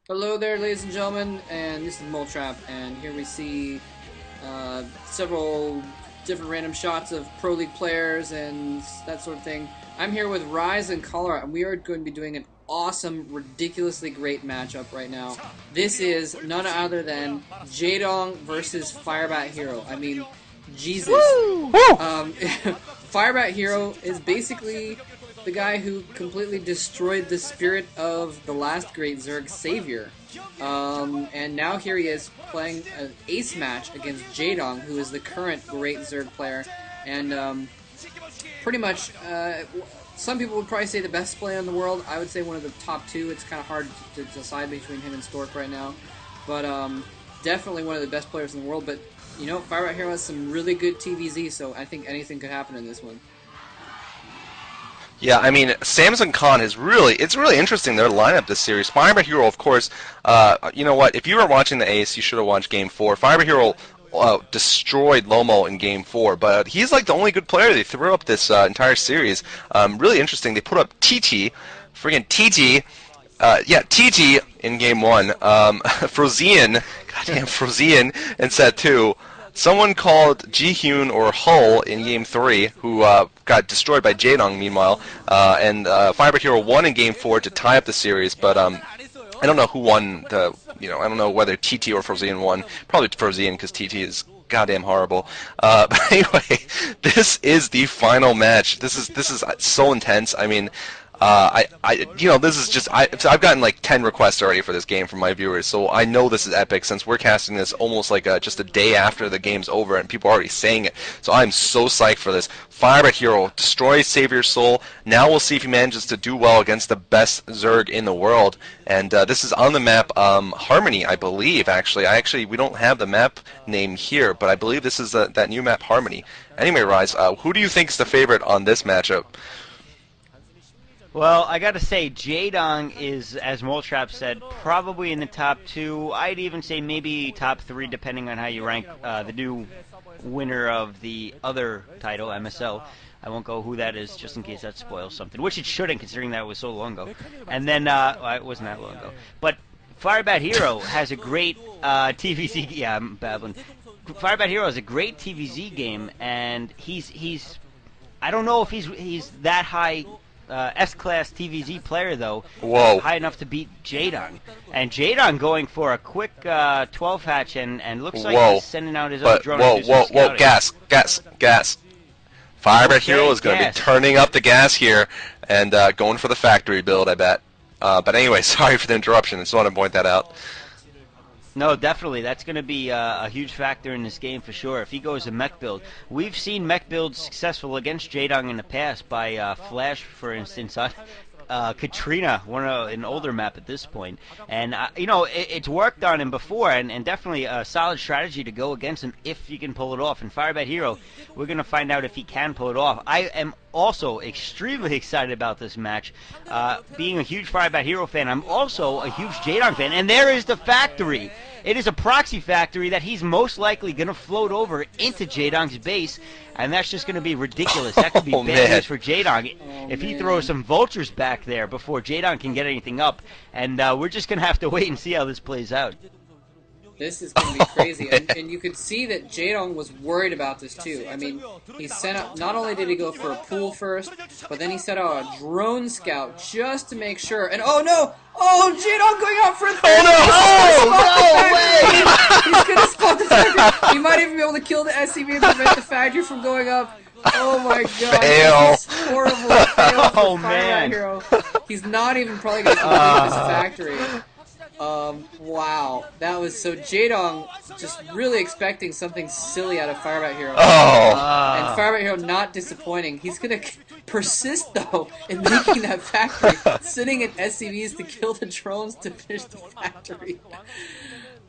Hello there, ladies and gentlemen, and this is Moletrap, and here we see several different random shots of Pro League players and that sort of thing. I'm here with Rise and Colorado, and we are going to be doing an awesome, ridiculously great matchup right now. This is none other than Jaedong versus FireBatHero. I mean, Jesus. Woo! FireBatHero is basically the guy who completely destroyed the spirit of the last great Zerg savior. And now here he is playing an ace match against Jaedong, who is the current great Zerg player. And pretty much, some people would probably say the best player in the world. I would say one of the top two. It's kind of hard to decide between him and Stork right now. But definitely one of the best players in the world. But, you know, FireBatHero has some really good TVZ, so I think anything could happen in this one. Yeah, I mean, Samson Khan is it's really interesting, their lineup this series. FireBatHero, of course, you know what, if you were watching the Ace, you should have watched Game 4. FireBatHero destroyed Lomo in Game 4, but he's like the only good player they threw up this entire series. Really interesting, they put up TT, friggin' TT, yeah, TT in Game 1, Frozian, goddamn Frozian in Set 2, someone called Jihyun or Hull in Game 3, who got destroyed by Jaedong, meanwhile, and FireBatHero won in Game 4 to tie up the series, but I don't know who won the, I don't know whether TT or Frozian won. Probably Frozian, because TT is goddamn horrible. But anyway, this is the final match. This is so intense. I mean, this is just, I've gotten like 10 requests already for this game from my viewers, so I know this is epic since we're casting this almost like just a day after the game's over and people are already saying it. So I'm so psyched for this. FireBatHero destroys Savior's Soul. Now we'll see if he manages to do well against the best Zerg in the world. And this is on the map Harmony, I believe, actually. We don't have the map name here, but I believe this is that new map Harmony. Anyway, Rise, who do you think is the favorite on this matchup? Well, I gotta say, Jaedong is, as Moletrap said, probably in the top 2. I'd even say maybe top 3, depending on how you rank the new winner of the other title, MSO. I won't go who that is, just in case that spoils something, which it shouldn't, considering that was so long ago. And then, well, it wasn't that long ago. But FireBatHero has a great TVZ. Yeah, I'm babbling. FireBatHero has a great TVZ game, and he's. I don't know if he's that high. S-class TVZ player, though, high enough to beat Jaedong. And Jaedong going for a quick 12 hatch and looks like he's sending out his own drone. Whoa, gas. FireBatHero is going to be turning up the gas here and going for the factory build, I bet. But anyway, sorry for the interruption. I just want to point that out. No, definitely. That's going to be a huge factor in this game for sure. If he goes a mech build. We've seen mech builds successful against Jaedong in the past by Flash, for instance, on Katrina, an older map at this point. And, it's worked on him before, and definitely a solid strategy to go against him if you can pull it off. And FireBatHero, we're going to find out if he can pull it off. I am also extremely excited about this match. Being a huge FireBatHero fan, I'm also a huge Jaedong fan. And there is the factory. It is a proxy factory that he's most likely going to float over into Jaedong's base, and that's just going to be ridiculous. That could be bad news for Jaedong if he throws some vultures back there before Jaedong can get anything up. And we're just going to have to wait and see how this plays out. This is going to be crazy, and you could see that Jaedong was worried about this too. I mean, he sent out, not only did he go for a pool first, but then he sent out a drone scout just to make sure. And oh no! Oh, Jaedong going out for a third! Oh no! He's going to spot the factory! He might even be able to kill the SCV and prevent the factory from going up. Oh my god, this is horrible. Fail for FireBatHero. He's not even probably going to complete this factory. Wow, that was so Jaedong just really expecting something silly out of FireBatHero. And FireBatHero not disappointing. He's gonna persist though in making that factory, sitting in SCVs to kill the drones to finish the factory.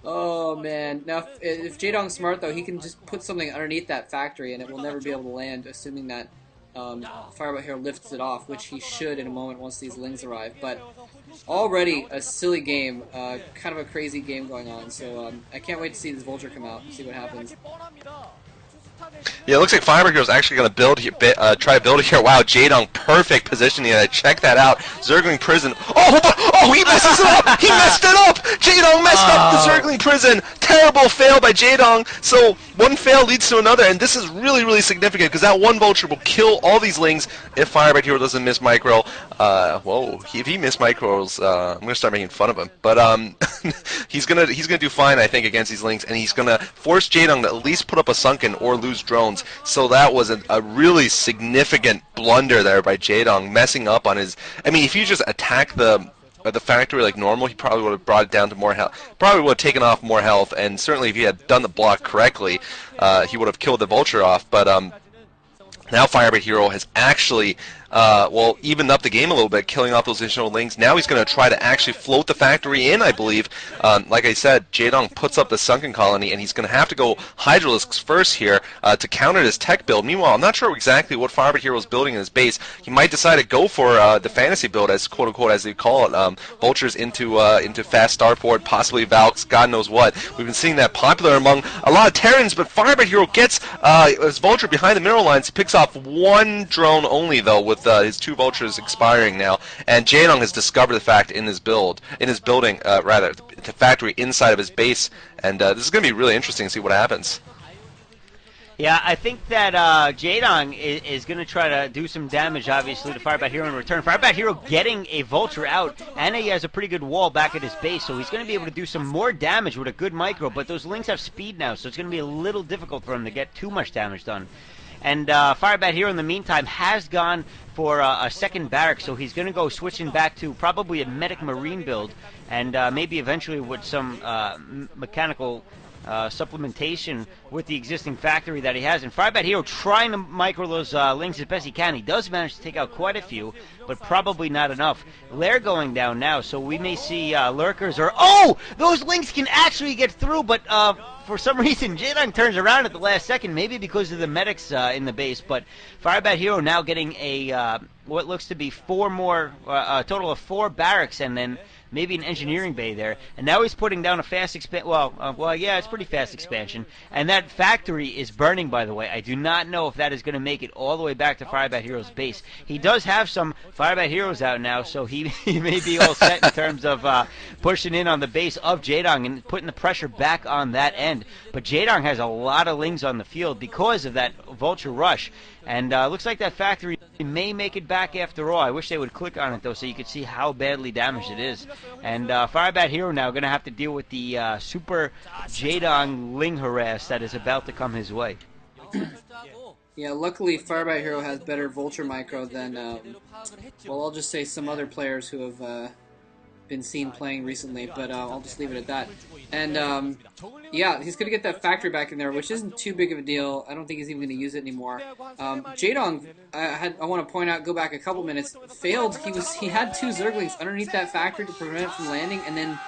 Oh man, now if Jaedong's smart though, he can just put something underneath that factory and it will never be able to land, assuming that FireBatHero lifts it off, which he should in a moment once these lings arrive. But already a silly game, kind of a crazy game going on, so I can't wait to see this vulture come out and see what happens. Yeah, it looks like FireBatHero is actually going to build here, try to build here. Wow, Jaedong, perfect positioning. Check that out. Zergling Prison. Oh, he messes it up! He messed it up! Juggling Prison, terrible fail by Jaedong. So one fail leads to another, and this is really, really significant because that one vulture will kill all these lings if FireBatHero doesn't miss micro. Whoa, if he missed micros, I'm gonna start making fun of him. But he's gonna do fine, I think, against these lings, and he's gonna force Jaedong to at least put up a sunken or lose drones. So that was a really significant blunder there by Jaedong, messing up on his. I mean, if you just attack the factory like normal, he probably would have brought it down to more health. Probably would have taken off more health, and certainly if he had done the block correctly, he would have killed the vulture off. But now FireBatHero has actually, evened up the game a little bit, killing off those additional lings. Now he's going to try to actually float the factory in, I believe. Like I said, Jaedong puts up the sunken colony, and he's going to have to go Hydralisks first here to counter this tech build. Meanwhile, I'm not sure exactly what FireBatHero is building in his base. He might decide to go for the fantasy build, as quote-unquote, as they call it. Vultures into fast starport, possibly Valks, God knows what. We've been seeing that popular among a lot of Terrans, but FireBatHero gets his vulture behind the mineral lines. He picks off one drone only, though, with his 2 vultures expiring now, and Jaedong has discovered the fact in his building, the factory inside of his base, and this is going to be really interesting to see what happens. Yeah, I think that Jaedong is going to try to do some damage, obviously, to FireBatHero in return. FireBatHero getting a vulture out, and he has a pretty good wall back at his base, so he's going to be able to do some more damage with a good micro, but those lings have speed now, so it's going to be a little difficult for him to get too much damage done. And FireBatHero, in the meantime, has gone for a second barrack, so he's going to go switching back to probably a medic marine build, and maybe eventually with some mechanical supplementation with the existing factory that he has. And FireBatHero trying to micro those lings as best he can. He does manage to take out quite a few, but probably not enough. Lair going down now, so we may see lurkers or... Oh! Those lings can actually get through, but for some reason Jaedong turns around at the last second, maybe because of the medics in the base, but FireBatHero now getting a what looks to be 4 more, a total of 4 barracks, and then maybe an engineering bay there, and now he's putting down a fast expansion. Yeah, it's pretty fast expansion, and that factory is burning, by the way. I do not know if that is going to make it all the way back to FireBatHero's base. He does have some FireBatHeros out now, so he may be all set in terms of pushing in on the base of Jaedong and putting the pressure back on that end. But Jaedong has a lot of lings on the field because of that vulture rush, and looks like that factory may make it back after all. I wish they would click on it, though, so you could see how badly damaged it is. And FireBatHero now going to have to deal with the super Jaedong ling harass that is about to come his way. Yeah, luckily FireBatHero has better vulture micro than, I'll just say some other players who have been seen playing recently, but I'll just leave it at that. And yeah, he's going to get that factory back in there, which isn't too big of a deal. I don't think he's even going to use it anymore. Jaedong, I want to point out, go back a couple minutes, failed. He had 2 Zerglings underneath that factory to prevent it from landing, and then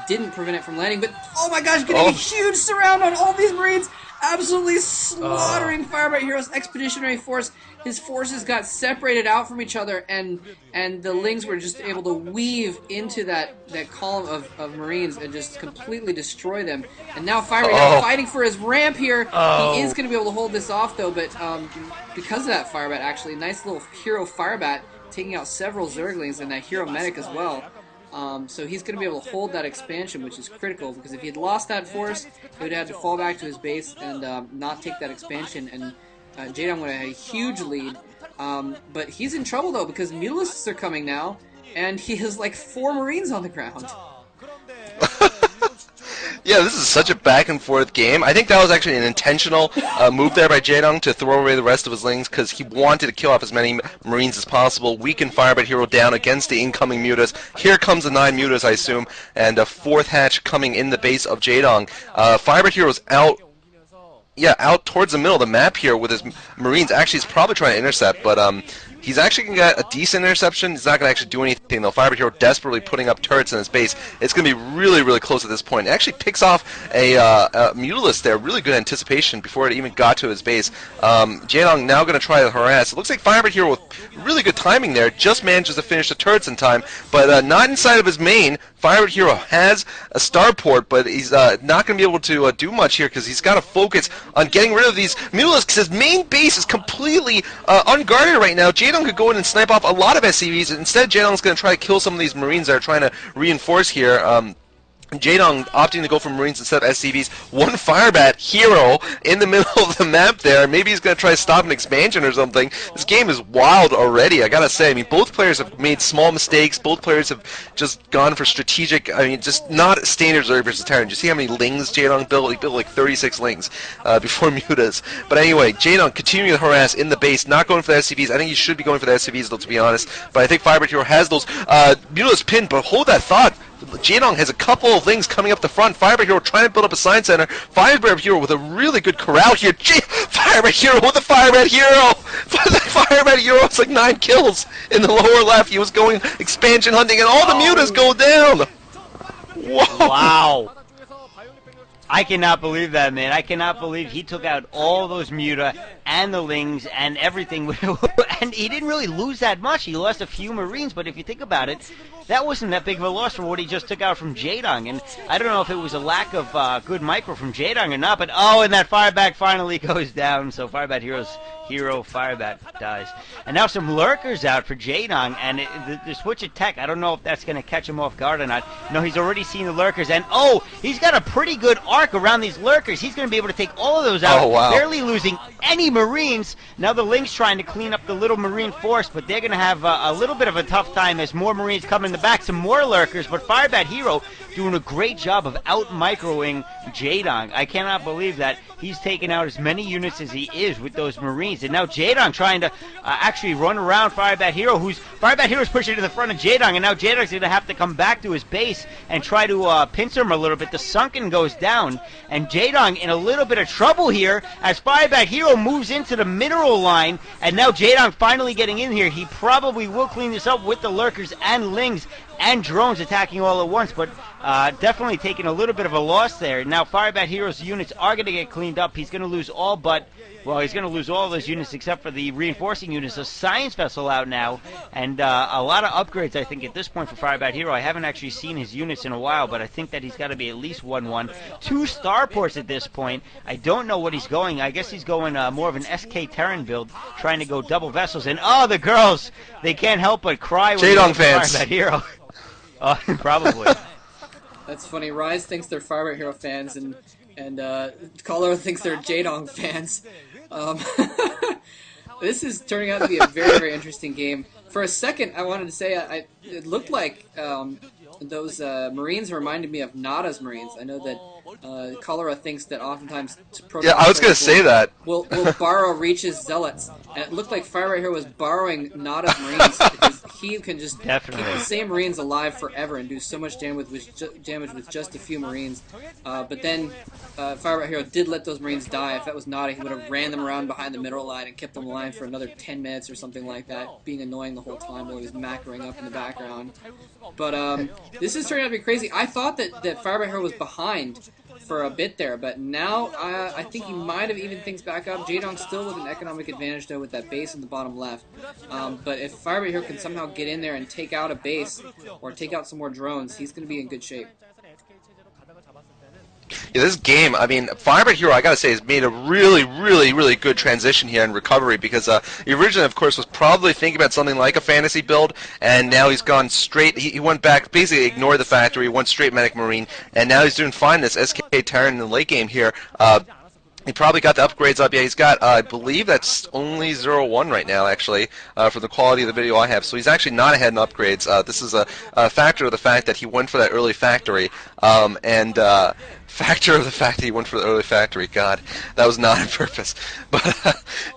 didn't prevent it from landing. But oh my gosh, getting a huge surround on all these Marines, absolutely slaughtering FireBatHero's expeditionary force. His forces got separated out from each other, and the lings were just able to weave into that column of Marines and just completely destroy them. And now FireBatHero fighting for his ramp here. He is going to be able to hold this off, though, but because of that FireBat, actually, nice little hero FireBat taking out several Zerglings and that hero medic as well. So he's going to be able to hold that expansion, which is critical, because if he had lost that force, he would have had to fall back to his base and not take that expansion, and Jaedong would have had a huge lead. But he's in trouble, though, because Mutalisks are coming now, and he has like 4 Marines on the ground. Yeah, this is such a back-and-forth game. I think that was actually an intentional move there by Jaedong to throw away the rest of his lings, because he wanted to kill off as many Marines as possible, weaken FireBatHero down against the incoming Mutas. Here comes the 9 Mutas, I assume, and a 4th hatch coming in the base of Jaedong. FireBatHero's out towards the middle of the map here with his Marines. Actually, he's probably trying to intercept, but he's actually going to get a decent interception. He's not going to actually do anything, though. FireBatHero desperately putting up turrets in his base. It's going to be really, really close at this point. It actually picks off a Mutalist there. Really good anticipation before it even got to his base. Jaedong now going to try to harass. It looks like FireBatHero with really good timing there just manages to finish the turrets in time, but not inside of his main. FireBatHero has a starport, but he's not going to be able to do much here because he's got to focus on getting rid of these Mutalisks because his main base is completely unguarded right now. Jaedong could go in and snipe off a lot of SCVs. Instead, Jaedong's going to try to kill some of these Marines that are trying to reinforce here. Jaedong opting to go for Marines instead of SCVs. One FireBatHero in the middle of the map there. Maybe he's going to try to stop an expansion or something. This game is wild already, I gotta say. I mean, both players have made small mistakes. Both players have just gone for strategic, I mean, just not standard Zerg versus Terran. You see how many Lings Jaedong built? He built like 36 Lings before Mutas. But anyway, Jaedong continuing to harass in the base, not going for the SCVs. I think he should be going for the SCVs, though, to be honest. But I think FireBatHero has those. Mutas pinned, but hold that thought. Jaedong has a couple of things coming up the front. FireBatHero trying to build up a sign center. FireBatHero with a really good corral here. FireBatHero with the FireBatHero! FireBatHero has like 9 kills in the lower left. He was going expansion hunting, and all the mutas go down! Whoa! Wow! I cannot believe that, man. I cannot believe he took out all those Muta and the Lings and everything. And he didn't really lose that much. He lost a few Marines, but if you think about it, that wasn't that big of a loss for what he just took out from Jaedong. And I don't know if it was a lack of good micro from Jaedong or not, but and that Firebat finally goes down. So FireBatHero's hero Firebat dies. And now some lurkers out for Jaedong, and the switch of tech, I don't know if that's going to catch him off guard or not. No, he's already seen the lurkers, and he's got a pretty good arc around these lurkers. He's going to be able to take all of those out, barely losing any Marines. Now the Lynx trying to clean up the little Marine force, but they're going to have a little bit of a tough time as more Marines come in the back, some more lurkers, but FireBatHero doing a great job of out-microing Jaedong. I cannot believe that he's taken out as many units as he is with those Marines. And now Jaedong trying to actually run around FireBatHero, FireBatHero's pushing to the front of Jaedong, and now Jaedong's going to have to come back to his base and try to pincer him a little bit. The Sunken goes down, and Jaedong in a little bit of trouble here as FireBatHero moves into the mineral line, and now Jaedong finally getting in here. He probably will clean this up with the lurkers and Lings and drones attacking all at once, but definitely taking a little bit of a loss there. Now FireBatHero's units are going to get cleaned up. He's going to lose all but, well, he's going to lose all those units except for the reinforcing units. A Science Vessel out now, and a lot of upgrades, I think, at this point for FireBatHero. I haven't actually seen his units in a while, but I think that he's got to be at least 1-1. 2 starports at this point. I don't know what he's going. I guess he's going more of an SK Terran build, trying to go double vessels. And, the girls, they can't help but cry when Jaedong fans. FireBatHero. Probably. That's funny. Rise thinks they're FireBatHero fans, and Color thinks they're Jaedong fans. This is turning out to be a very, very interesting game. For a second, I wanted to say it looked like those Marines reminded me of Nada's Marines. I know that Cholera thinks that oftentimes I was going to say that. Will borrow Reach's Zealots, and it looked like FireBatHero was borrowing Nada's Marines because he can just keep the same Marines alive forever and do so much damage with just a few Marines. But then FireBatHero did let those Marines die. If that was Nada, he would have ran them around behind the mineral line and kept them alive for another 10 minutes or something like that, being annoying the whole time while he was macroing up in the background. But this is turning out to be crazy. I thought that FireBatHero was behind for a bit there, but now I think he might have even things back up. Jaedong still with an economic advantage, though, with that base in the bottom left. But if FireBatHero can somehow get in there and take out a base or take out some more drones, he's going to be in good shape. Yeah, this game, I mean, FireBatHero, I gotta say, has made a really, really, really good transition here in recovery because he originally, of course, was probably thinking about something like a fantasy build, and now he's gone straight, he went back, basically ignored the factory, went straight Medic Marine, and now he's doing fine this SK Terran in the late game here. He probably got the upgrades up. Yeah, he's got, I believe that's only 0-1 right now, actually, for the quality of the video I have. So he's actually not ahead in upgrades. This is a factor of the fact that he went for that early factory, factor of the fact that he went for the early factory. God, that was not on purpose. But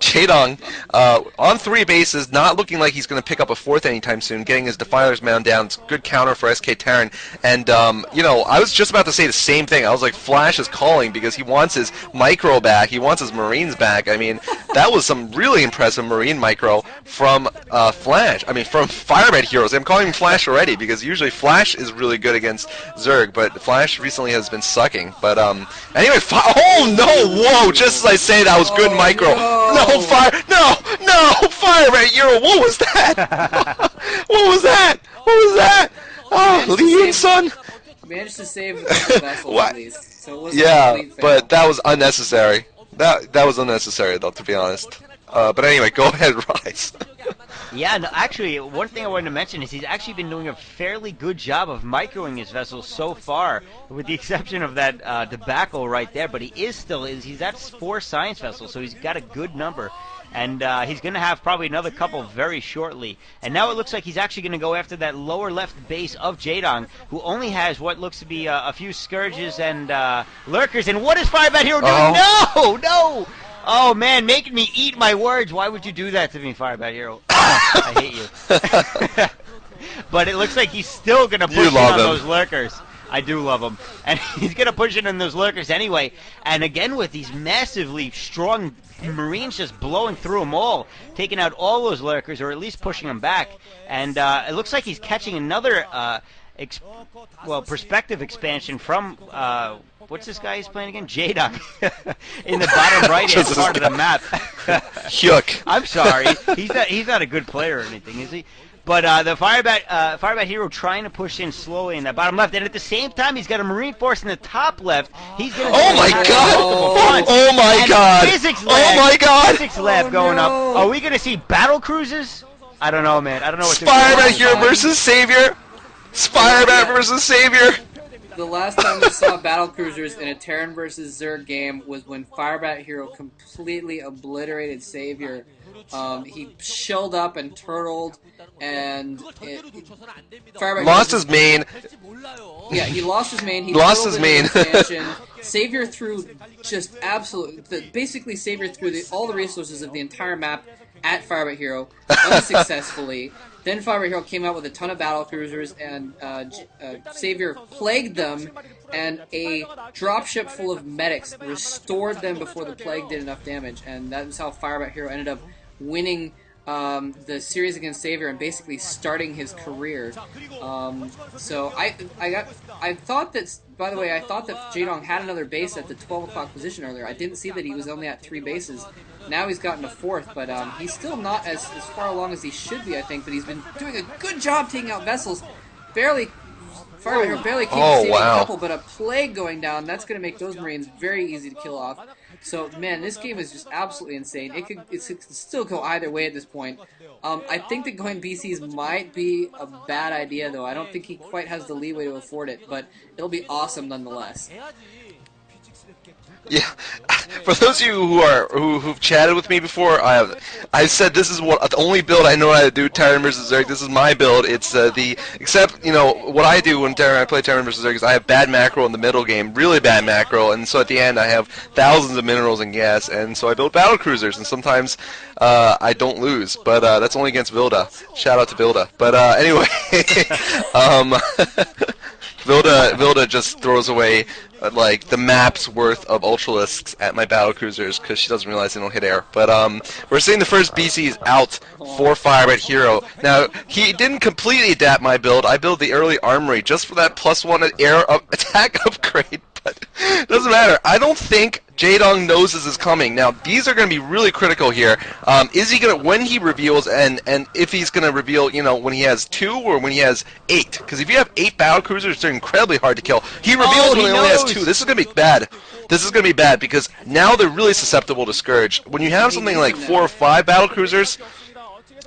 Jaedong, on 3 bases, not looking like he's going to pick up a 4th anytime soon, getting his Defiler's Mound down. It's a good counter for SK Terran. And, you know, I was just about to say the same thing. I was like, Flash is calling because he wants his micro back. He wants his Marines back. I mean, that was some really impressive Marine micro from Flash. I mean, from FireBatHero. I'm calling him Flash already because usually Flash is really good against Zerg, but Flash recently has been sucking. But anyway, oh no, whoa! Just as I say, that was good micro. No, FireBatHero. What was that? What was that? What was that? Oh, Lee son. Managed to save the vessel at least. So it wasn't yeah, but that was unnecessary. That was unnecessary, though, to be honest. But anyway, go ahead, Rise. Yeah, no, actually, one thing I wanted to mention is he's actually been doing a fairly good job of microing his vessels so far, with the exception of that debacle right there. But he's at 4 science vessels, so he's got a good number. And he's going to have probably another couple very shortly. And now it looks like he's actually going to go after that lower left base of Jaedong, who only has what looks to be a few Scourges and Lurkers. And what is FireBatHero doing? No! Oh, man, making me eat my words. Why would you do that to me, FireBatHero? I hate you. But it looks like he's still going to push in on those Lurkers. I do love him. And he's going to push in on those Lurkers anyway. And again, with these massively strong Marines just blowing through them all, taking out all those Lurkers, or at least pushing them back. And it looks like he's catching another perspective expansion from... what's this guy he's playing again? Jaedong. In the bottom right-hand part of the map. Hyuk. I'm sorry. He's not a good player or anything, is he? But the FireBatHero trying to push in slowly in that bottom left, and at the same time he's got a Marine Force in the top left. He's going to Oh my god! Physics lab going up. Are we going to see battle cruisers? I don't know, man. I don't know what. FireBatHero versus Savior. FireBat versus Savior. The last time we saw battle cruisers in a Terran versus Zerg game was when FireBatHero completely obliterated Savior. He shelled up and turtled, and lost his main. Yeah, he lost his main. He lost his main. Savior threw just basically Savior threw all the resources of the entire map at FireBatHero unsuccessfully. Then FireBatHero came out with a ton of battle cruisers, and Savior plagued them, and a dropship full of medics restored them before the plague did enough damage, and that was how FireBatHero ended up winning the series against Savior and basically starting his career. So I thought that, by the way, I thought that Jaedong had another base at the 12 o'clock position earlier. I didn't see that he was only at 3 bases. Now he's gotten a 4th, but he's still not as far along as he should be, I think. But he's been doing a good job taking out vessels. FireBatHero barely came to save a couple, but a plague going down, that's going to make those Marines very easy to kill off. So, man, this game is just absolutely insane. It could still go either way at this point. I think that going BCs might be a bad idea, though. I don't think he quite has the leeway to afford it, but it'll be awesome nonetheless. Yeah, for those of you who've chatted with me before, I've said this is the only build I know how to do. Terran versus Zerg. This is my build. It's except what I do when I play Terran versus Zerg is I have bad macro in the middle game, really bad macro, and so at the end I have thousands of minerals and gas, and so I build battle cruisers, and sometimes I don't lose, but that's only against Vilda. Shout out to Vilda. But anyway, Vilda just throws away like the map's worth of Ultralisks at my battle cruisers because she doesn't realize they don't hit air. But we're seeing the first BCs out for FireBatHero. Now he didn't completely adapt my build. I built the early armory just for that +1 air attack upgrade. But it doesn't matter. I don't think Jaedong knows this is coming. Now, these are going to be really critical here. Is he going to, when he reveals, and if he's going to reveal, when he has 2 or when he has 8? Because if you have 8 battle cruisers, they're incredibly hard to kill. He reveals when he only has 2. This is going to be bad. This is going to be bad because now they're really susceptible to Scourge. When you have something like 4 or 5 battle cruisers,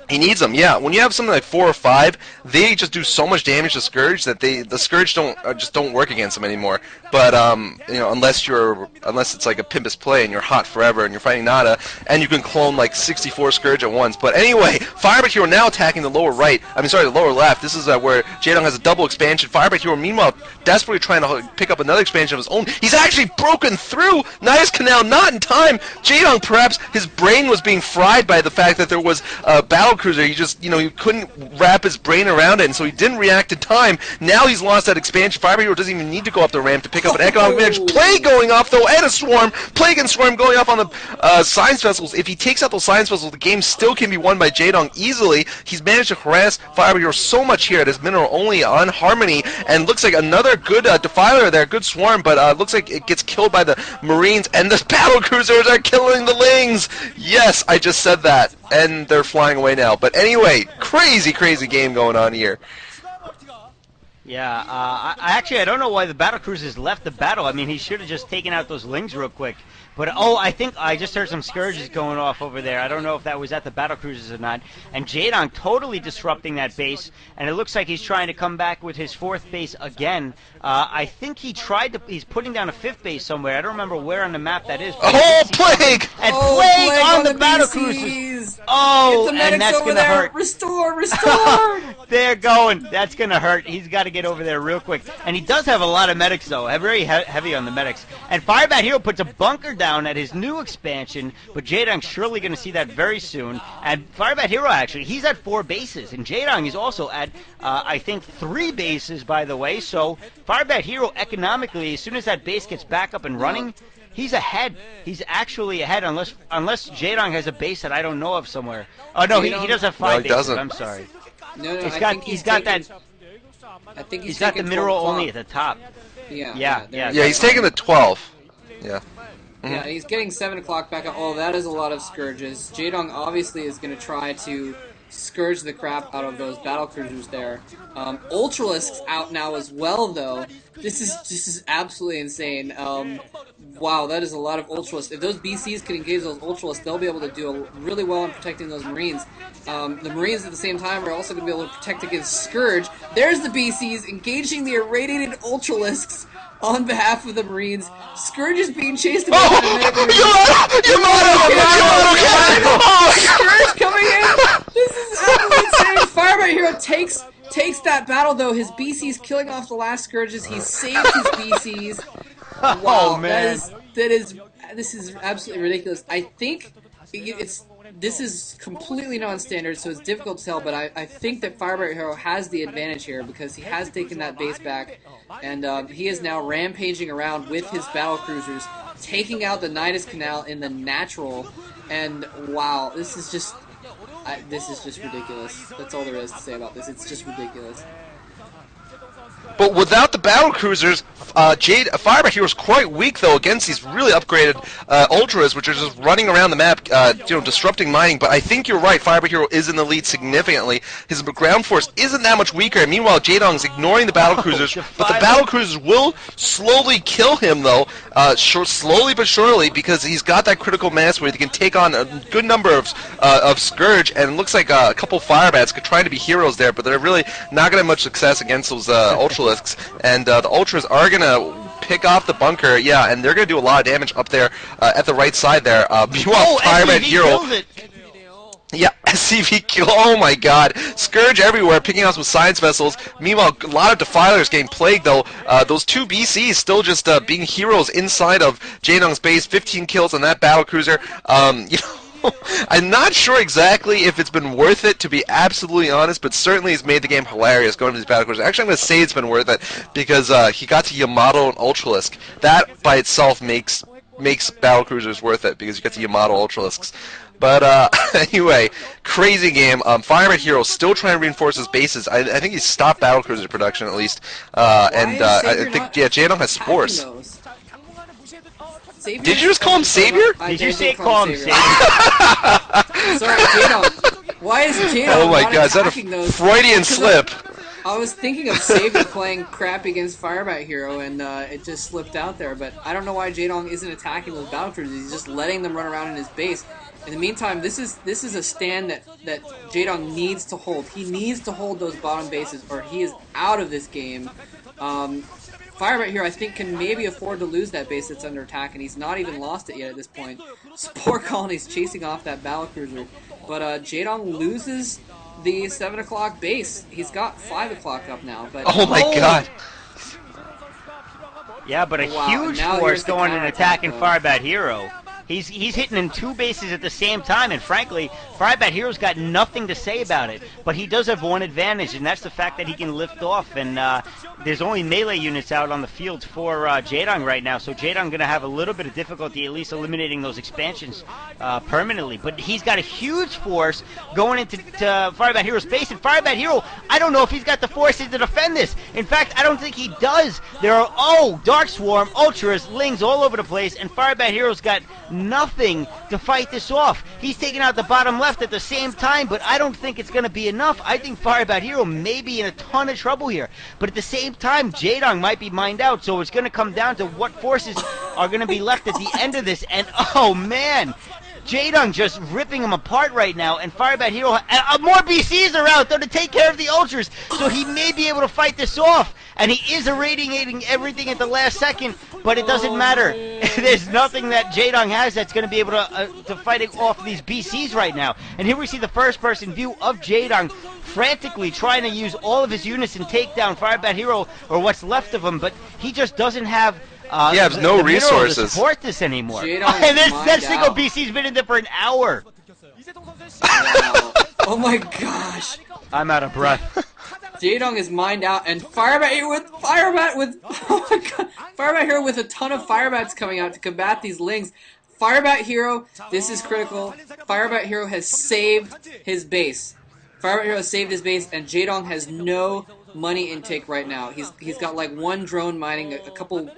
he needs them, yeah. When you have something like 4 or 5, they just do so much damage to Scourge that the Scourge just don't work against them anymore. But unless it's like a Pimpus play and you're hot forever and you're fighting Nada, and you can clone like 64 Scourge at once. But anyway, FireBatHero now attacking the lower right. The lower left. This is where Jaedong has a double expansion. FireBatHero, meanwhile, desperately trying to pick up another expansion of his own. He's actually broken through Nice Canal, not in time. Jaedong, perhaps his brain was being fried by the fact that there was a battle cruiser. He just, he couldn't wrap his brain around it, and so he didn't react in time. Now he's lost that expansion. FireBatHero doesn't even need to go up the ramp to pick up an economic advantage. Plague going off, though, and a swarm. Plague and swarm going off on the science vessels. If he takes out those science vessels, the game still can be won by Jaedong easily. He's managed to harass FireBatHero so much here at his mineral only on Harmony, and looks like another good defiler there, good swarm, but looks like it gets killed by the Marines, and the battle cruisers are killing the Lings. Yes, I just said that, and they're flying away now. But anyway, crazy game going on here. Yeah, I don't know why the battle cruisers left the battle. I mean, he should have just taken out those lings real quick. But, I think I just heard some scourges going off over there. I don't know if that was at the battle cruisers or not. And Jaedong totally disrupting that base, and it looks like he's trying to come back with his 4th base again. I think he's putting down a 5th base somewhere. I don't remember where on the map that is. Oh, Plague! And Plague on the battle cruisers. Oh, and that's going to hurt. Restore! They're going. That's going to hurt. He's got to get over there real quick. And he does have a lot of medics, though. Very heavy on the medics. And FireBatHero puts a bunker down at his new expansion, but Jaedong's surely going to see that very soon. And FireBatHero, actually, he's at 4 bases. And Jaedong is also at, I think, 3 bases, by the way. So FireBatHero, economically, as soon as that base gets back up and running, he's ahead. He's actually ahead, unless Jaedong has a base that I don't know of somewhere. Oh, no, he does have 5 bases. Doesn't. I'm sorry. No, he's got that. I think he's got the mineral only at the top. Yeah, he's taking the 12. Yeah. Yeah, he's getting 7 o'clock back up. Oh, that is a lot of scourges. Jaedong obviously is going to try to scourge the crap out of those battle cruisers there. Ultralisk's out now as well, though. This is absolutely insane. Wow, that is a lot of Ultralisks. If those BCs can engage those Ultralisks, they'll be able to do really well in protecting those Marines. The Marines at the same time are also going to be able to protect against Scourge. There's the BCs engaging the irradiated Ultralisks on behalf of the Marines. Scourge is being chased away by the medic Marines. Scourge coming in! This is absolutely insane! FireBatHero takes that battle, though. His BC's killing off the last Scourges. He saved his BCs. Wow, oh, man. This is absolutely ridiculous. I think this is completely non-standard, so it's difficult to tell, but I think that FireBatHero has the advantage here because he has taken that base back, and he is now rampaging around with his battle cruisers, taking out the Nidus Canal in the natural, and wow, this is just ridiculous. That's all there is to say about this. It's just ridiculous. But without the battle cruisers, FireBatHero is quite weak though against these really upgraded ultras, which are just running around the map, disrupting mining. But I think you're right. FireBatHero is in the lead significantly. His ground force isn't that much weaker. And meanwhile, Jaedong's ignoring the battle cruisers, but the battle cruisers will slowly kill him though, slowly but surely, because he's got that critical mass where he can take on a good number of Scourge. And it looks like a couple Firebats could try to be heroes there, but they're really not going to have much success against those Ultralisks. And the Ultras are going to pick off the bunker, yeah, and they're going to do a lot of damage up there at the right side there. Meanwhile, FireBatHero... Yeah, SCV kill, oh my god. Scourge everywhere, picking out some science vessels. Meanwhile, a lot of Defilers getting plagued, though. Those 2 BCs still just being heroes inside of Jaedong's base. 15 kills on that battlecruiser. I'm not sure exactly if it's been worth it, to be absolutely honest, but certainly it's made the game hilarious going to these battlecruisers. Actually, I'm going to say it's been worth it because he got to Yamato and Ultralisk. That by itself makes battlecruisers worth it because you get to Yamato Ultralisks. But anyway, crazy game. FireBatHero still trying to reinforce his bases. I think he's stopped battlecruiser production at least. I think Jaedong has Force. Savior? Did you just call him Savior? Did you say call him Savior? Sorry, Jaedong. Why is Jaedong not attacking those? Freudian slip. I was thinking of Savior playing crap against FireBatHero, and it just slipped out there. But I don't know why Jaedong isn't attacking those battlecruisers. He's just letting them run around in his base. In the meantime, this is a stand that Jaedong needs to hold. He needs to hold those bottom bases, or he is out of this game. FireBatHero, I think, can maybe afford to lose that base that's under attack, and he's not even lost it yet at this point. Spore Colony's chasing off that battlecruiser. But Jaedong loses the 7 o'clock base. He's got 5 o'clock up now. But oh my god! Yeah, but a huge force going and attacking FireBatHero. He's hitting in 2 bases at the same time, and frankly, FireBatHero's got nothing to say about it. But he does have one advantage, and that's the fact that he can lift off. And there's only melee units out on the field for Jaedong right now, so Jaedong going to have a little bit of difficulty at least eliminating those expansions permanently. But he's got a huge force going into FireBatHero's base, and FireBatHero, I don't know if he's got the forces to defend this. In fact, I don't think he does. There are, Dark Swarm, Ultras, Lings all over the place, and FireBatHero's got nothing to fight this off. He's taking out the bottom left at the same time, but I don't think it's going to be enough. I think FireBatHero may be in a ton of trouble here. But at the same time, Jaedong might be mined out, so it's going to come down to what forces are going to be left at the end of this. And, oh, man, Jaedong just ripping him apart right now, and FireBatHero, more BCs are out, though, to take care of the Ultras, so he may be able to fight this off. And he is irradiating everything at the last second, but it doesn't matter. There's nothing that Jaedong has that's going to be able to fight off these BCs right now. And here we see the first-person view of Jaedong frantically trying to use all of his units and take down FireBatHero, or what's left of him, but he just doesn't have he has no resources to support this anymore. And that single BC's been in there for an hour. Wow. Oh my gosh. I'm out of breath. Jaedong is mined out, and FireBatHero with a ton of FireBats coming out to combat these Lings. FireBatHero, this is critical. FireBatHero has saved his base. FireBatHero has saved his base, and Jaedong has no money intake right now. He's got like one drone mining, a couple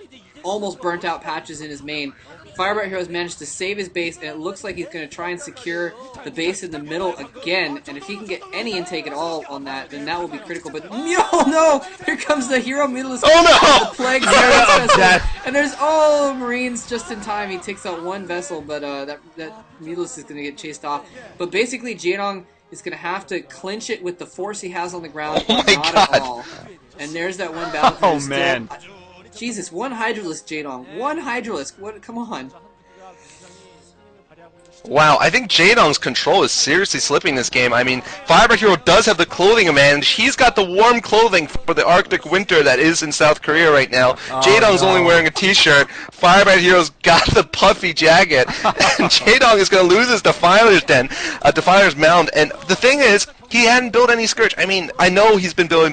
almost burnt out patches in his main. FireBatHero has managed to save his base, and it looks like he's going to try and secure the base in the middle again. And if he can get any intake at all on that, then that will be critical. But no! Here comes the Hero Mutilist. Oh no! The Plague vessel. And there's Marines just in time. He takes out one vessel, but that Mutilist is going to get chased off. But basically, Jaedong is going to have to clinch it with the force he has on the ground. Oh my not God. at all. And there's that one battle. Oh man. Jesus, one Hydralisk, Jaedong. One Hydralisk. What? Come on. Wow, I think Jaedong's control is seriously slipping this game. I mean, FireBatHero does have the clothing advantage. He's got the warm clothing for the Arctic winter that is in South Korea right now. Jaedong's only wearing a t-shirt. FireBatHero's got the puffy jacket. And Jaedong is going to lose his Defiler's Den, Defiler's Mound. And the thing is, he hadn't built any Scourge. I mean, I know he's been building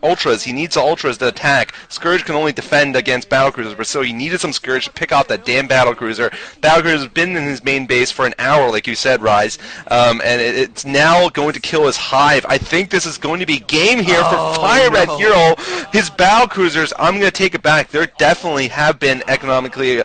Ultras. He needs the Ultras to attack. Scourge can only defend against Battlecruisers, but so he needed some Scourge to pick off that damn Battlecruiser. Battlecruiser has been in his main base for an hour, like you said, Rise. And it's now going to kill his Hive. I think this is going to be game here for FireBatHero. His Battlecruisers, I'm going to take it back. They definitely have been economically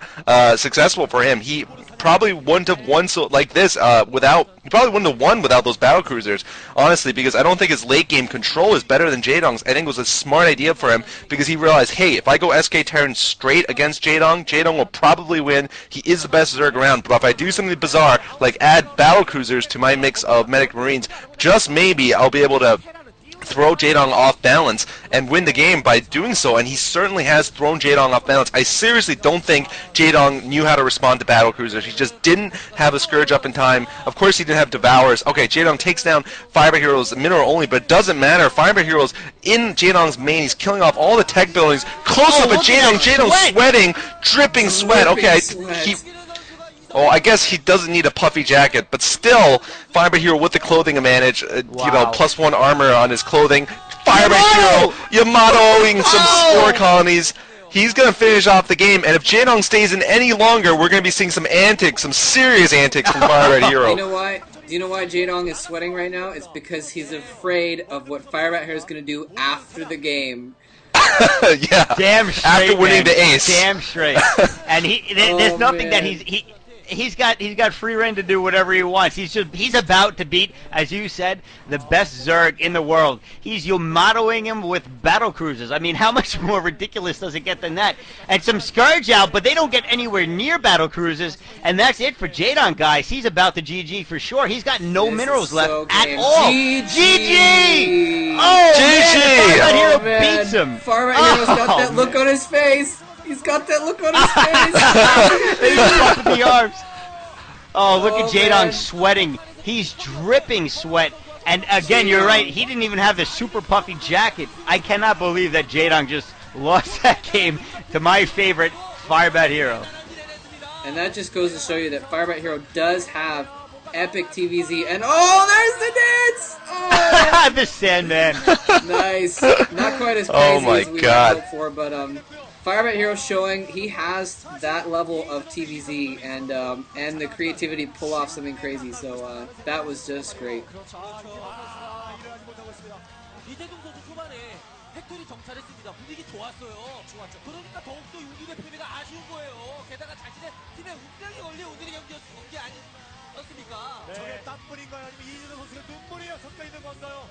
successful for him. He probably wouldn't have won like this without. He probably wouldn't have won without those battle cruisers, honestly, because I don't think his late game control is better than Jaedong's. I think it was a smart idea for him because he realized, hey, if I go SK Terran straight against Jaedong, Jaedong will probably win. He is the best Zerg around, but if I do something bizarre, like add battle cruisers to my mix of Medic Marines, just maybe I'll be able to throw Jaedong off balance and win the game by doing so, and he certainly has thrown Jaedong off balance. I seriously don't think Jaedong knew how to respond to battle cruisers. He just didn't have a Scourge up in time. Of course he didn't have Devourers. Okay, Jaedong takes down FireBatHero's mineral only, but it doesn't matter. FireBatHero's in Jaedong's main. He's killing off all the tech buildings. Close up at Jaedong. Jaedong's sweating, dripping sweat. Okay, Oh, I guess he doesn't need a puffy jacket, but still, FireBatHero with the clothing advantage, you know, +1 armor on his clothing. FireBatHero, Yamatoing some spore colonies. He's going to finish off the game, and if Jaedong stays in any longer, we're going to be seeing some antics, some serious antics from FireBatHero. You know why? Do you know why Jaedong is sweating right now? It's because he's afraid of what FireBatHero is going to do after the game. Yeah. Damn straight, after winning the ace. Damn straight. And there's nothing that he's got free reign to do whatever he wants. He's about to beat, as you said, the best Zerg in the world. He's Yamatoing him with battle cruisers. I mean, how much more ridiculous does it get than that? And some Scourge out, but they don't get anywhere near battle cruisers. And that's it for Jaedong, guys. He's about to GG for sure. He's got no minerals left at all. GG! Oh, GG! FireBatHero beats him. FireBatHero's got that look on his face. He's got that look on his face. They just up the arms. Oh, look at Jaedong sweating. He's dripping sweat. And again, you're right. He didn't even have the super puffy jacket. I cannot believe that Jaedong just lost that game to my favorite FireBatHero. And that just goes to show you that FireBatHero does have epic TVZ. And oh, there's the dance! Oh. The Sandman. Nice. Not quite as crazy as we God. hoped for, but FireBatHero showing he has that level of TVZ and the creativity to pull off something crazy. So that was just great. 팩토리 정찰했습니다. 분위기 좋았어요. 좋았죠. 그러니까 더욱더 우리의 패배가 아쉬운 거예요. 게다가 자신의 팀의 운명이 걸린 오늘의 경기였던 게 아니었습니까? 네. 저게 땀뿐인가요? 아니면 이재동 선수가 눈물이 섞여 있는 건가요?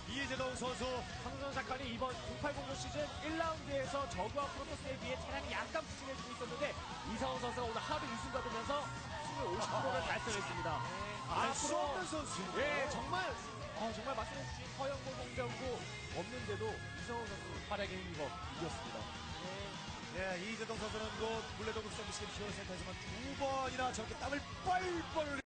이재동 선수. 황선 작가는 이번 0809 시즌 1라운드에서 저그와 프로토스에 비해 체력이 약간 부진해지고 있었는데 이상훈 선수가 오늘 하루 2승 거두면서 승률 50%를 달성했습니다. 알 수 없는 선수. 예, 정말 말씀해주신 허영골 공병구 없는데도 이상훈 선수 활약에 힘입어 이겼습니다. 네, 이재동 선수는 곧 물레동국 서비스 키워센터에서만 2번이나 저렇게 땀을 뻘뻘